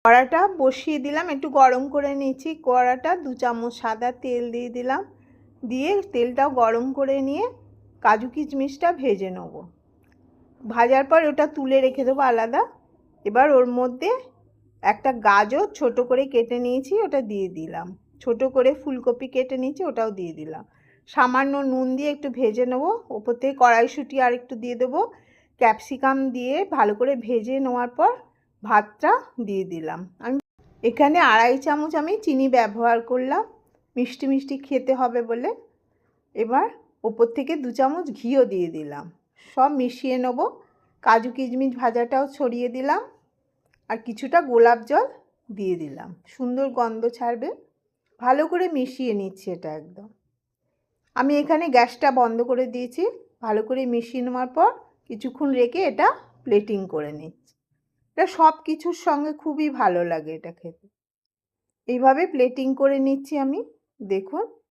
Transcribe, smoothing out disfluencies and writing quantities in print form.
কড়াটা বসিয়ে দিলাম, একটু গরম করে নিয়েছি। কড়াটা 2 চামচ সাদা তেল দিয়ে দিলাম, দিয়ে তেলটাও গরম করে নিয়ে কাজু কিশমিশটা ভেজে নেব। ভাজার পর ওটা তুলে রেখে দেবো আলাদা। এবার ওর মধ্যে একটা গাজর ছোট করে কেটে নিয়েছি, ওটা দিয়ে দিলাম। ছোট করে ফুলকপি কেটে নিয়েছি, ওটাও দিয়ে দিলাম। সামান্য নুন দিয়ে একটু ভেজে নেব। ওপর থেকে কড়াইশুঁটি আর একটু দিয়ে দেবো। ক্যাপসিকাম দিয়ে ভালো করে ভেজে নেওয়ার পর ভাতটা দিয়ে দিলাম। আমি এখানে 2.5 চামচ আমি চিনি ব্যবহার করলাম, মিষ্টি মিষ্টি খেতে হবে বলে। এবার ওপর থেকে 2 চামচ ঘিও দিয়ে দিলাম। সব মিশিয়ে নেব। কাজু কিশমিশ ভাজাটাও ছড়িয়ে দিলাম, আর কিছুটা গোলাপ জল দিয়ে দিলাম, সুন্দর গন্ধ ছাড়বে। ভালো করে মিশিয়ে নিচ্ছি এটা একদম। আমি এখানে গ্যাসটা বন্ধ করে দিয়েছি। ভালো করে মিশিয়ে নেওয়ার পর কিছুক্ষণ রেখে এটা প্লেটিং করে নিচ্ছি। এটা সব কিছুর সঙ্গে খুবই ভালো লাগে এটা খেতে। এইভাবে প্লেটিং করে নিচ্ছি আমি, দেখুন।